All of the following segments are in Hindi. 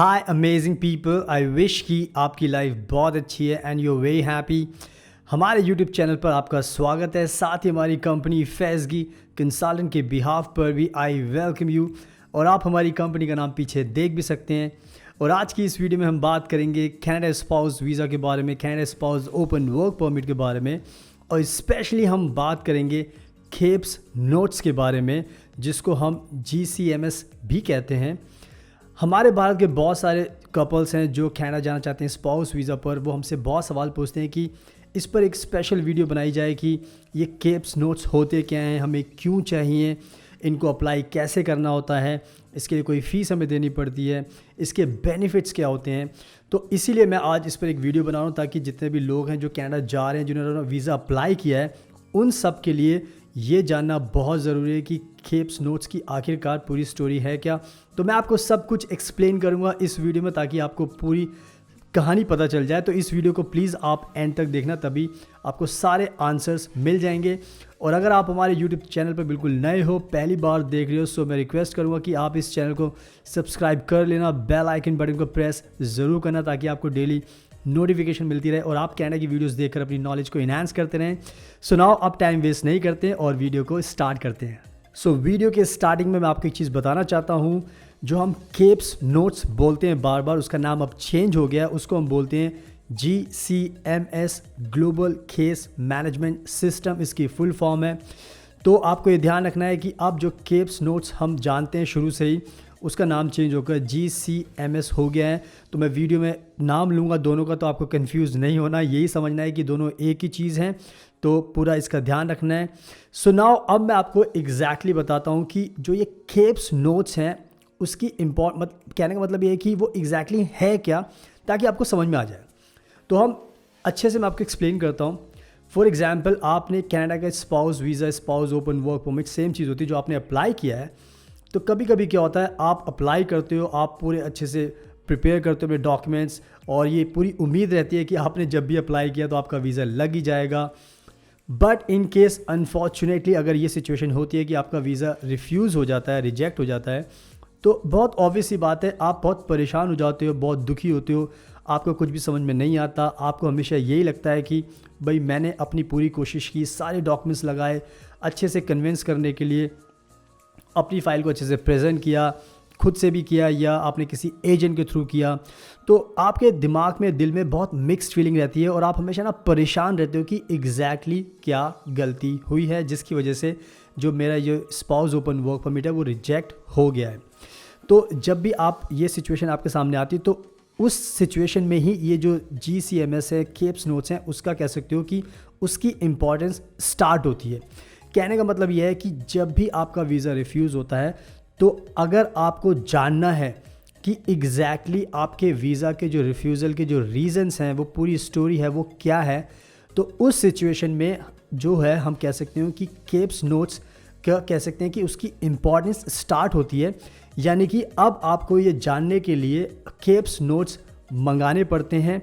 Hi amazing people, I wish कि आपकी लाइफ बहुत अच्छी है and you are very happy. हमारे यूट्यूब चैनल पर आपका स्वागत है। साथ ही हमारी कंपनी फैज़गी कंसल्टेंट के बिहाफ पर भी आई वेलकम यू। और आप हमारी कंपनी का नाम पीछे देख भी सकते हैं। और आज की इस वीडियो में हम बात करेंगे कनाडा स्पाउस वीज़ा के बारे में, Canada spouse open work permit के बारे में, और स्पेशली हम बात करेंगे केप्स नोट्स के बारे में, जिसको हम GCMS भी कहते हैं। हमारे भारत के बहुत सारे कपल्स हैं जो कनाडा जाना चाहते हैं स्पाउस वीज़ा पर। वो हमसे बहुत सवाल पूछते हैं कि इस पर एक स्पेशल वीडियो बनाई जाए कि ये केप्स नोट्स होते क्या हैं, हमें क्यों चाहिए, इनको अप्लाई कैसे करना होता है, इसके लिए कोई फ़ीस हमें देनी पड़ती है, इसके बेनिफिट्स क्या होते हैं। तो इसीलिए मैं आज इस पर एक वीडियो बना रहा हूँ ताकि जितने भी लोग हैं जो कनाडा जा रहे हैं, जिन्होंने वीज़ा अप्लाई किया है, उन सब के लिए ये जानना बहुत ज़रूरी है कि केप्स नोट्स की आखिरकार पूरी स्टोरी है क्या। तो मैं आपको सब कुछ एक्सप्लेन करूँगा इस वीडियो में ताकि आपको पूरी कहानी पता चल जाए। तो इस वीडियो को प्लीज़ आप एंड तक देखना, तभी आपको सारे आंसर्स मिल जाएंगे। और अगर आप हमारे यूट्यूब चैनल पर बिल्कुल नए हो, पहली बार देख रहे हो, सो मैं रिक्वेस्ट करूँगा कि आप इस चैनल को सब्सक्राइब कर लेना, बेल आइकन बटन को प्रेस ज़रूर करना ताकि आपको डेली नोटिफिकेशन मिलती रहे और आप कनाडा की वीडियोस देखकर अपनी नॉलेज को इन्हांस करते रहें। सो नाउ अब टाइम वेस्ट नहीं करते हैं और वीडियो को स्टार्ट करते हैं। सो वीडियो के स्टार्टिंग में मैं आपको एक चीज़ बताना चाहता हूँ। जो हम केप्स नोट्स बोलते हैं बार बार, उसका नाम अब चेंज हो गया है, उसको हम बोलते हैं GCMS global case management system, इसकी फुल फॉर्म है। तो आपको ये ध्यान रखना है कि अब जो केप्स नोट्स हम जानते हैं शुरू से ही, उसका नाम चेंज होकर GCMS हो गया है। तो मैं वीडियो में नाम लूँगा दोनों का, तो आपको कंफ्यूज नहीं होना, यही समझना है कि दोनों एक ही चीज़ हैं। तो पूरा इसका ध्यान रखना है। सो नाउ अब मैं आपको एग्जैक्टली बताता हूँ कि जो ये केप्स नोट्स हैं उसकी कहने का मतलब ये है कि वो एग्जैक्टली है क्या, ताकि आपको समझ में आ जाए। तो हम अच्छे से मैं आपको एक्सप्लेन करता हूँ। फॉर एग्जाम्पल, आपने कनाडा का spouse visa, spouse open work permit, same चीज़ होती है जो आपने अप्लाई किया है। तो कभी कभी क्या होता है, आप अप्लाई करते हो, आप पूरे अच्छे से प्रिपेयर करते हो अपने डॉक्यूमेंट्स, और ये पूरी उम्मीद रहती है कि आपने जब भी अप्लाई किया तो आपका वीज़ा लग ही जाएगा। बट इन केस अनफॉर्चुनेटली अगर ये सिचुएशन होती है कि आपका वीज़ा रिफ्यूज़ हो जाता है, रिजेक्ट हो जाता है, तो बहुत ऑब्वियस सी बात है, आप बहुत परेशान हो जाते हो, बहुत दुखी होते हो, आपको कुछ भी समझ में नहीं आता। आपको हमेशा यही लगता है कि भाई मैंने अपनी पूरी कोशिश की, सारे डॉक्यूमेंट्स लगाए, अच्छे से कन्विंस करने के लिए अपनी फ़ाइल को अच्छे से प्रेजेंट किया, खुद से भी किया या आपने किसी एजेंट के थ्रू किया। तो आपके दिमाग में, दिल में बहुत मिक्स्ड फीलिंग रहती है और आप हमेशा ना परेशान रहते हो कि एग्जैक्टली क्या गलती हुई है जिसकी वजह से जो मेरा ये स्पाउस ओपन वर्क परमिट है वो रिजेक्ट हो गया है। तो जब भी आप ये सिचुएशन आपके सामने आती है, तो उस सिचुएशन में ही ये जो GCMS है, केप्स नोट्स हैं, उसका कह सकते हो कि उसकी इम्पॉर्टेंस स्टार्ट होती है। कहने का मतलब यह है कि जब भी आपका वीज़ा रिफ्यूज़ होता है, तो अगर आपको जानना है कि एग्जैक्टली आपके वीज़ा के जो रिफ्यूज़ल के जो रीज़न्स हैं, वो पूरी स्टोरी है, वो क्या है, तो उस सिचुएशन में जो है हम कह सकते हैं कि केप्स नोट्स का कह सकते हैं कि उसकी इम्पॉर्टेंस स्टार्ट होती है। यानी कि अब आपको ये जानने के लिए केप्स नोट्स मंगाने पड़ते हैं।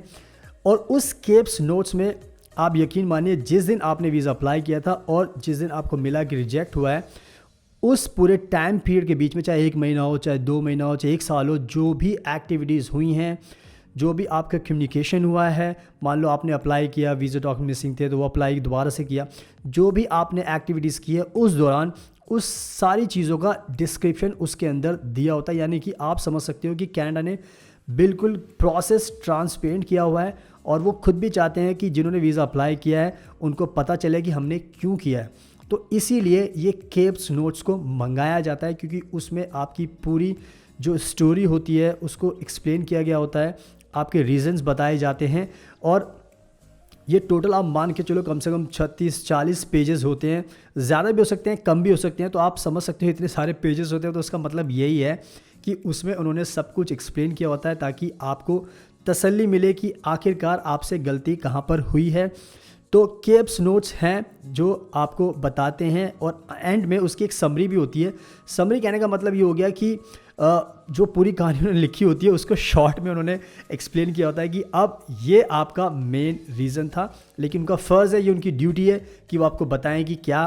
और उस केप्स नोट्स में आप यकीन मानिए, जिस दिन आपने वीज़ा अप्लाई किया था और जिस दिन आपको मिला कि रिजेक्ट हुआ है, उस पूरे टाइम पीरियड के बीच में, चाहे 1 महीना हो, चाहे 2 महीना हो, चाहे 1 साल हो, जो भी एक्टिविटीज़ हुई हैं, जो भी आपका कम्युनिकेशन हुआ है, मान लो आपने अप्लाई किया, वीज़ा डॉक्यूमेंट मिसिंग थे तो वो अप्लाई दोबारा से किया, जो भी आपने एक्टिविटीज़ की है उस दौरान, उस सारी चीज़ों का डिस्क्रिप्शन उसके अंदर दिया होता है। यानी कि आप समझ सकते हो कि कनाडा ने बिल्कुल प्रोसेस ट्रांसपेरेंट किया हुआ है और वो खुद भी चाहते हैं कि जिन्होंने वीज़ा अप्लाई किया है उनको पता चले कि हमने क्यों किया है। तो इसीलिए ये केप्स नोट्स को मंगाया जाता है, क्योंकि उसमें आपकी पूरी जो स्टोरी होती है उसको एक्सप्लेन किया गया होता है, आपके रीजंस बताए जाते हैं। और ये टोटल आप मान के चलो कम से कम 36-40 पेजेस होते हैं, ज़्यादा भी हो सकते हैं, कम भी हो सकते हैं। तो आप समझ सकते हो इतने सारे पेजेस होते हैं, तो उसका मतलब यही है कि उसमें उन्होंने सब कुछ एक्सप्लेन किया होता है ताकि आपको तसल्ली मिले कि आखिरकार आपसे गलती कहाँ पर हुई है। तो केप्स नोट्स हैं जो आपको बताते हैं, और एंड में उसकी एक समरी भी होती है। समरी कहने का मतलब ये हो गया कि जो पूरी कहानी उन्होंने लिखी होती है उसको शॉर्ट में उन्होंने एक्सप्लेन किया होता है कि अब ये आपका मेन रीज़न था, लेकिन उनका फ़र्ज़ है, ये उनकी ड्यूटी है कि वो आपको बताएं कि क्या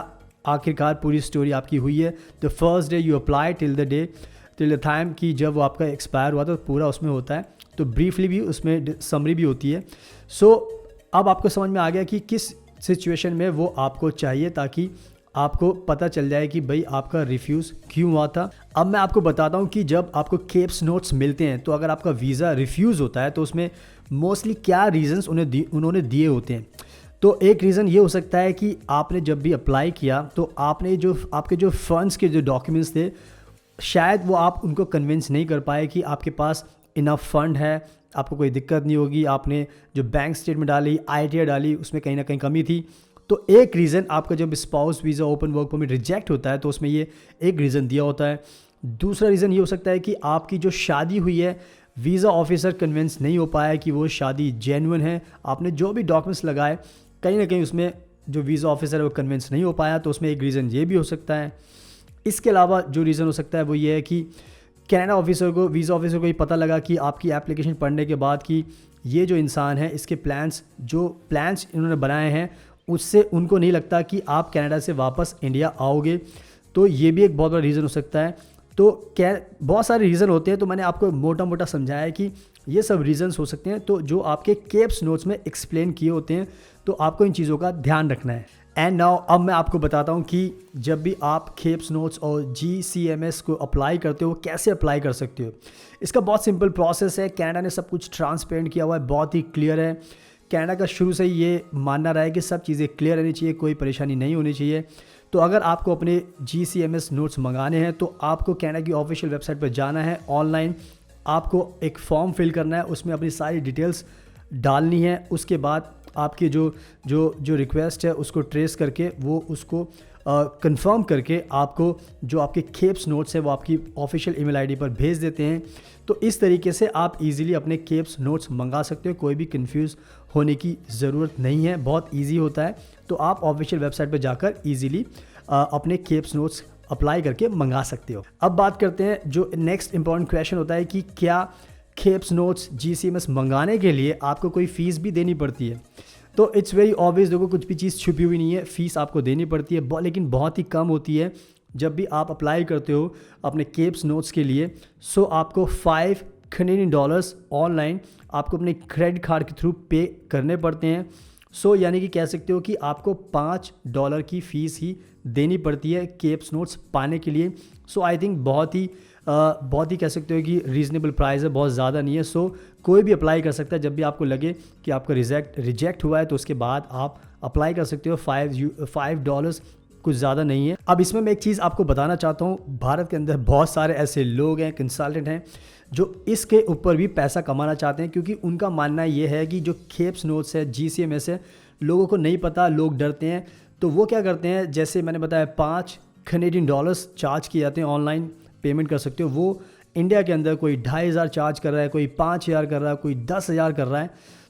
आखिरकार पूरी स्टोरी आपकी हुई है। The first day you apply till the day till the time कि जब वो आपका एक्सपायर हुआ तो पूरा उसमें होता है, तो ब्रीफली भी उसमें समरी भी होती है। सो अब आपको समझ में आ गया कि किस सिचुएशन में वो आपको चाहिए, ताकि आपको पता चल जाए कि भाई आपका रिफ्यूज़ क्यों हुआ था। अब मैं आपको बताता हूँ कि जब आपको केप्स नोट्स मिलते हैं तो अगर आपका वीज़ा रिफ्यूज़ होता है तो उसमें मोस्टली क्या रीज़न्स उन्होंने दिए होते हैं। तो एक रीज़न ये हो सकता है कि आपने जब भी अप्लाई किया तो आपने जो आपके जो फंड्स के जो डॉक्यूमेंट्स थे, शायद वो आप उनको कन्विंस नहीं कर पाए कि आपके पास इनफ फंड है, आपको कोई दिक्कत नहीं होगी। आपने जो बैंक स्टेटमेंट डाली, ITR डाली, उसमें कहीं ना कहीं कमी थी। तो एक रीज़न आपका जब spouse visa open work permit reject होता है तो उसमें ये एक रीज़न दिया होता है। दूसरा रीज़न ये हो सकता है कि आपकी जो शादी हुई है, वीज़ा ऑफिसर कन्विंस नहीं हो पाया कि वो शादी जेन्युइन है। आपने जो भी डॉक्यूमेंट्स लगाए, कहीं ना कहीं उसमें जो वीज़ा ऑफिसर है वो कन्विंस नहीं हो पाया, तो उसमें एक रीज़न ये भी हो सकता है। इसके अलावा जो रीज़न हो सकता है वो ये है कि वीज़ा ऑफिसर को ये पता लगा कि आपकी एप्लीकेशन पढ़ने के बाद कि ये जो इंसान है, इसके प्लान्स इन्होंने बनाए हैं उससे उनको नहीं लगता कि आप कनाडा से वापस इंडिया आओगे। तो ये भी एक बहुत बड़ा रीज़न हो सकता है। तो बहुत सारे रीज़न होते हैं, तो मैंने आपको मोटा मोटा समझाया है कि ये सब रीज़न्स हो सकते हैं, तो जो आपके केप्स नोट्स में एक्सप्लेन किए होते हैं, तो आपको इन चीज़ों का ध्यान रखना है। एंड नाउ अब मैं आपको बताता हूँ कि जब भी आप केप्स नोट्स और GCMS को अप्लाई करते हो, कैसे अप्लाई कर सकते हो। इसका बहुत सिंपल प्रोसेस है। कनाडा ने सब कुछ ट्रांसपेरेंट किया हुआ है, बहुत ही क्लियर है। कनाडा का शुरू से ये मानना रहा है कि सब चीज़ें क्लियर रहनी चाहिए, कोई परेशानी नहीं होनी चाहिए। तो अगर आपको अपने GCMS नोट्स मंगाने हैं तो आपको कनाडा की ऑफिशियल वेबसाइट पर जाना है। ऑनलाइन आपको एक फॉर्म फिल करना है, उसमें अपनी सारी डिटेल्स डालनी है। उसके बाद आपकी जो रिक्वेस्ट है उसको ट्रेस करके वो उसको कंफर्म करके आपको जो आपके केप्स नोट्स है वो आपकी ऑफिशियल ईमेल आईडी पर भेज देते हैं। तो इस तरीके से आप इजीली अपने केप्स नोट्स मंगा सकते हो, कोई भी कंफ्यूज होने की ज़रूरत नहीं है, बहुत इजी होता है। तो आप ऑफिशियल वेबसाइट पर जाकर इजीली अपने केप्स नोट्स अप्लाई करके मंगा सकते हो। अब बात करते हैं, जो नेक्स्ट इंपॉर्टेंट क्वेश्चन होता है कि क्या केप्स नोट्स GCMS मंगाने के लिए आपको कोई फ़ीस भी देनी पड़ती है। तो इट्स वेरी ऑब्वियस, देखो कुछ भी चीज़ छुपी हुई नहीं है, फ़ीस आपको देनी पड़ती है, लेकिन बहुत ही कम होती है। जब भी आप अप्लाई करते हो अपने केप्स नोट्स के लिए, सो आपको $5 ऑनलाइन आपको अपने क्रेडिट कार्ड के थ्रू पे करने पड़ते हैं। सो यानी कि कह सकते हो कि आपको $5 की फ़ीस ही देनी पड़ती है केप्स नोट्स पाने के लिए। सो आई थिंक बहुत ही कह सकते हो कि रीज़नेबल प्राइस है, बहुत ज़्यादा नहीं है। सो कोई भी अप्लाई कर सकता है। जब भी आपको लगे कि आपका रिजेक्ट हुआ है तो उसके बाद आप अप्लाई कर सकते हो। $5 कुछ ज़्यादा नहीं है। अब इसमें मैं एक चीज़ आपको बताना चाहता हूँ, भारत के अंदर बहुत सारे ऐसे लोग हैं, कंसल्टेंट हैं, जो इसके ऊपर भी पैसा कमाना चाहते हैं, क्योंकि उनका मानना ये है कि जो केप्स नोट्स है, GCMS है, लोगों को नहीं पता, लोग डरते हैं। तो वो क्या करते हैं, जैसे मैंने बताया $5 चार्ज किए जाते हैं, ऑनलाइन पेमेंट कर सकते हो। वो इंडिया के अंदर कोई 2,500 चार्ज कर रहा है, कोई 5,000 कर रहा है, कोई 10,000 कर रहा है।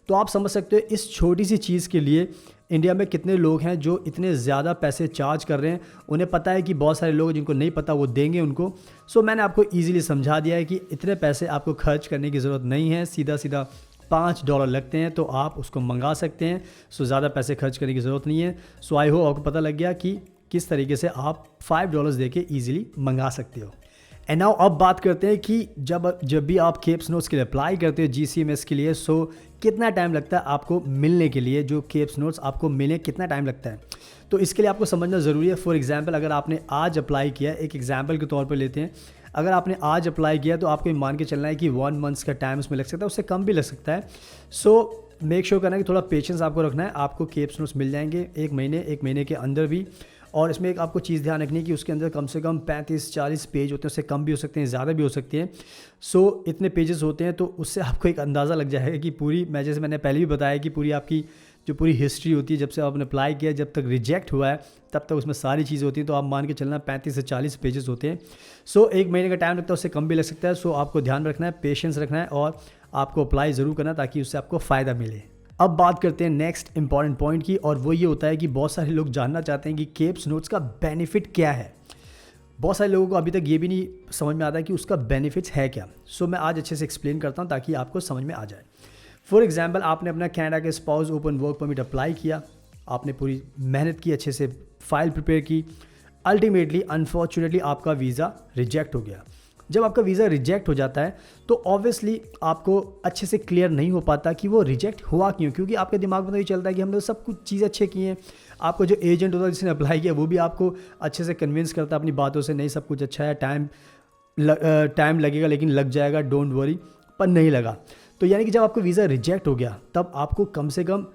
तो आप समझ सकते हो इस छोटी सी चीज़ के लिए इंडिया में कितने लोग हैं जो इतने ज़्यादा पैसे चार्ज कर रहे हैं। उन्हें पता है कि बहुत सारे लोग जिनको नहीं पता वो देंगे उनको। सो मैंने आपको ईजिली समझा दिया है कि इतने पैसे आपको खर्च करने की ज़रूरत नहीं है, सीधा सीधा $5 लगते हैं तो आप उसको मंगा सकते हैं। सो ज़्यादा पैसे खर्च करने की ज़रूरत नहीं है। सो आई होप आपको पता लग गया कि किस तरीके से आप $5 दे के ईजिली मंगा सकते हो। एंड नाउ अब बात करते हैं कि जब भी आप केप्स नोट्स के लिए अप्लाई करते हो GCMS के लिए, सो कितना टाइम लगता है आपको मिलने के लिए, जो केप्स नोट्स आपको मिले कितना टाइम लगता है। तो इसके लिए आपको समझना ज़रूरी है। फॉर एग्जांपल, अगर आपने आज अप्लाई किया, एक एग्जांपल के तौर पर लेते हैं, अगर आपने आज अप्लाई किया तो आपको मान के चलना है कि 1 मंथ्स का टाइम उसमें लग सकता है, उससे कम भी लग सकता है। सो मेक श्योर करना है कि थोड़ा पेशेंस आपको रखना है। आपको केप्स नोट्स मिल जाएंगे एक महीने के अंदर भी। और इसमें एक आपको चीज़ ध्यान रखनी है कि उसके अंदर कम से कम 35-40 पेज होते हैं, उससे कम भी हो सकते हैं, ज़्यादा भी हो सकते हैं। सो इतने पेजेस होते हैं, तो उससे आपको एक अंदाज़ा लग जाएगा कि पूरी, जैसे मैंने पहले भी बताया कि पूरी आपकी जो पूरी हिस्ट्री होती है, जब से आपने अप्लाई किया जब तक रिजेक्ट हुआ है तब तक उसमें सारी चीज़ें होती हैं। तो आप मान के चलना 35 से 40 पेजेस होते हैं। सो एक महीने का टाइम लगता है, उससे कम भी लग सकता है। सो आपको ध्यान रखना है, पेशेंस रखना है और आपको अप्लाई ज़रूर करना ताकि उससे आपको फ़ायदा मिले। अब बात करते हैं नेक्स्ट इंपॉर्टेंट पॉइंट की, और वो ये होता है कि बहुत सारे लोग जानना चाहते हैं कि केप्स नोट्स का बेनिफिट क्या है। बहुत सारे लोगों को अभी तक ये भी नहीं समझ में आता है कि उसका बेनिफिट्स है क्या। सो मैं आज अच्छे से एक्सप्लेन करता हूँ ताकि आपको समझ में आ जाए। फॉर एग्जाम्पल, आपने अपना कनाडा के spouse open work permit apply किया, आपने पूरी मेहनत की, अच्छे से फाइल प्रिपेयर की, अल्टीमेटली अनफॉर्चुनेटली आपका वीज़ा रिजेक्ट हो गया। जब आपका वीज़ा रिजेक्ट हो जाता है तो ऑब्वियसली आपको अच्छे से क्लियर नहीं हो पाता कि वो रिजेक्ट हुआ क्यों, क्योंकि आपके दिमाग में तो ये चलता है कि हमने सब कुछ चीज़ें अच्छे किए हैं। आपको जो एजेंट होता है जिसने अप्लाई किया वो भी आपको अच्छे से कन्विंस करता है अपनी बातों से, नहीं सब कुछ अच्छा है, टाइम लगेगा लेकिन लग जाएगा, डोंट वरी, पर नहीं लगा। तो यानी कि जब आपका वीज़ा रिजेक्ट हो गया तब आपको कम से कम,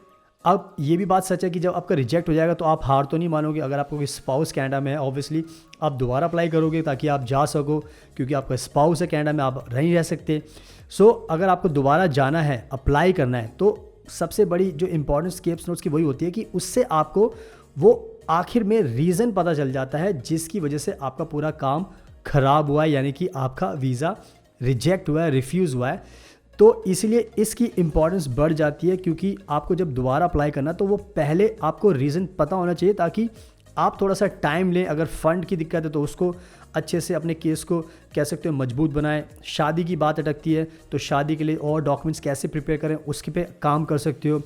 अब ये भी बात सच है कि जब आपका रिजेक्ट हो जाएगा तो आप हार तो नहीं मानोगे। अगर आपको कोई स्पाउस कनाडा में है ऑब्वियसली आप दोबारा अप्लाई करोगे ताकि आप जा सको, क्योंकि आपका स्पाउस है कनाडा में, आप नहीं रह सकते। सो अगर आपको दोबारा जाना है, अप्लाई करना है, तो सबसे बड़ी जो इंपॉर्टेंट स्टेप्स नोट्स की वही होती है कि उससे आपको वो आखिर में रीज़न पता चल जाता है जिसकी वजह से आपका पूरा काम ख़राब हुआ है, यानी कि आपका वीज़ा रिजेक्ट हुआ है, रिफ्यूज़ हुआ है। तो इसलिए इसकी इम्पॉर्टेंस बढ़ जाती है, क्योंकि आपको जब दोबारा अप्लाई करना तो वो पहले आपको रीज़न पता होना चाहिए ताकि आप थोड़ा सा टाइम लें। अगर फ़ंड की दिक्कत है तो उसको अच्छे से अपने केस को कह सकते हो मजबूत बनाएं। शादी की बात अटकती है तो शादी के लिए और डॉक्यूमेंट्स कैसे प्रिपेयर करें उसके पे काम कर सकते हो।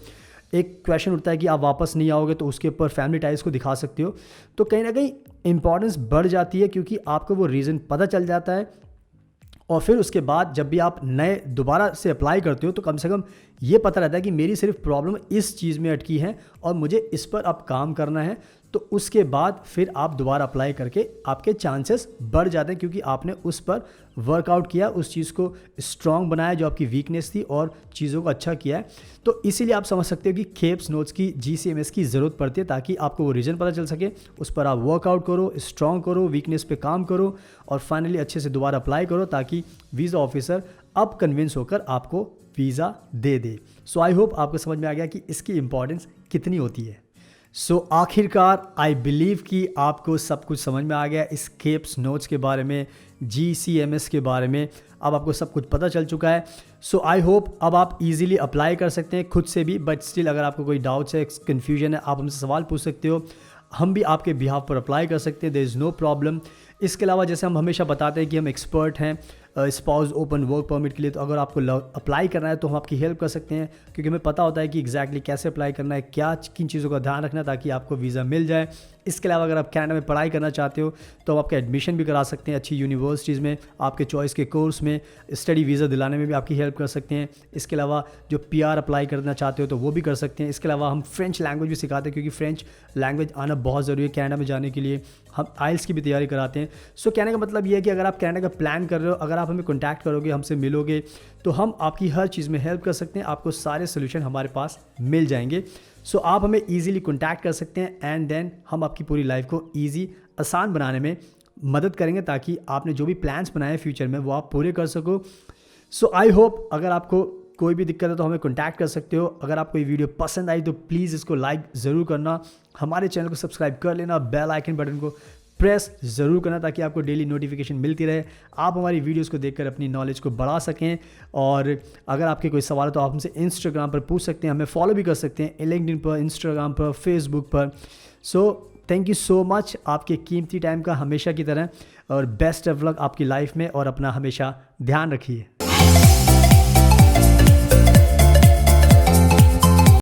एक क्वेश्चन उठता है कि आप वापस नहीं आओगे तो उसके ऊपर फैमिली टाइज को दिखा सकते हो। तो कहीं ना कहीं इंपॉर्टेंस बढ़ जाती है क्योंकि आपको वो रीज़न पता चल जाता है, और फिर उसके बाद जब भी आप नए दोबारा से अप्लाई करते हो तो कम से कम ये पता रहता है कि मेरी सिर्फ प्रॉब्लम इस चीज़ में अटकी है और मुझे इस पर अब काम करना है। तो उसके बाद फिर आप दोबारा अप्लाई करके आपके चांसेस बढ़ जाते हैं, क्योंकि आपने उस पर वर्कआउट किया, उस चीज़ को स्ट्रॉन्ग बनाया जो आपकी वीकनेस थी और चीज़ों को अच्छा किया है। तो इसीलिए आप समझ सकते हो कि केप्स नोट्स की GCMS की ज़रूरत पड़ती है ताकि आपको वो रीज़न पता चल सके, उस पर आप वर्कआउट करो, स्ट्रॉन्ग करो, वीकनेस पे काम करो और फाइनली अच्छे से दोबारा अप्लाई करो ताकि वीज़ा ऑफिसर अब कन्विंस होकर आपको visa they they. So I hope आपको समझ में आ गया कि इसकी इंपॉर्टेंस कितनी होती है। सो आखिरकार आई बिलीव कि आपको सब कुछ समझ में आ गया इस केप्स नोट्स के बारे में, GCMS के बारे में, अब आपको सब कुछ पता चल चुका है। सो आई होप अब आप इजीली अप्लाई कर सकते हैं खुद से भी, बट स्टिल अगर आपको कोई डाउट्स है, कन्फ्यूजन है, आप हमसे सवाल पूछ सकते हो, हम भी आपके बिहाफ पर अप्लाई कर सकते हैं, देयर इज़ नो प्रॉब्लम। इसके अलावा जैसे हम हमेशा बताते हैं कि हम एक्सपर्ट हैं स्पाउस ओपन वर्क परमिट के लिए, तो अगर आपको अप्लाई करना है तो हम आपकी हेल्प कर सकते हैं, क्योंकि हमें पता होता है कि एग्जैक्टली कैसे अप्लाई करना है, क्या किन चीज़ों का ध्यान रखना है ताकि आपको वीज़ा मिल जाए। इसके अलावा अगर आप कनाडा में पढ़ाई करना चाहते हो तो हम आपका एडमिशन भी करा सकते हैं अच्छी यूनिवर्सिटीज़ में, आपके चॉइस के कोर्स में स्टडी वीज़ा दिलाने में भी आपकी हेल्प कर सकते हैं। इसके अलावा जो PR अप्लाई करना चाहते हो तो वो भी कर सकते हैं। इसके अलावा हम फ्रेंच लैंग्वेज भी सिखाते हैं, क्योंकि फ्रेंच लैंग्वेज आना बहुत ज़रूरी है कनाडा में जाने के लिए। हम IELTS की भी तैयारी कराते हैं। सो कहने का मतलब ये है कि अगर आप कनाडा का प्लान कर रहे हो, अगर आप हमें कॉन्टैक्ट करोगे, हमसे मिलोगे, तो हम आपकी हर चीज़ में हेल्प कर सकते हैं, आपको सारे सोल्यूशन हमारे पास मिल जाएंगे। सो आप हमें ईजिली कॉन्टैक्ट कर सकते हैं एंड देन हम आपकी पूरी लाइफ को ईजी, आसान बनाने में मदद करेंगे ताकि आपने जो भी प्लान्स बनाए हैं फ्यूचर में वो आप पूरे कर सको। सो आई होप अगर आपको कोई भी दिक्कत है तो हमें कॉन्टैक्ट कर सकते हो। अगर आपको ये वीडियो पसंद आई तो प्लीज़ इसको लाइक ज़रूर करना, हमारे चैनल को सब्सक्राइब कर लेना, बेल आइकन बटन को प्रेस ज़रूर करना ताकि आपको डेली नोटिफिकेशन मिलती रहे, आप हमारी वीडियोस को देखकर अपनी नॉलेज को बढ़ा सकें। और अगर आपके कोई सवाल है तो आप हमसे इंस्टाग्राम पर पूछ सकते हैं, हमें फॉलो भी कर सकते हैं लिंक्डइन पर, इंस्टाग्राम पर, फेसबुक पर। So thank you so much आपके कीमती टाइम का हमेशा की तरह, और बेस्ट ऑफ लक आपकी लाइफ में, और अपना हमेशा ध्यान रखिए।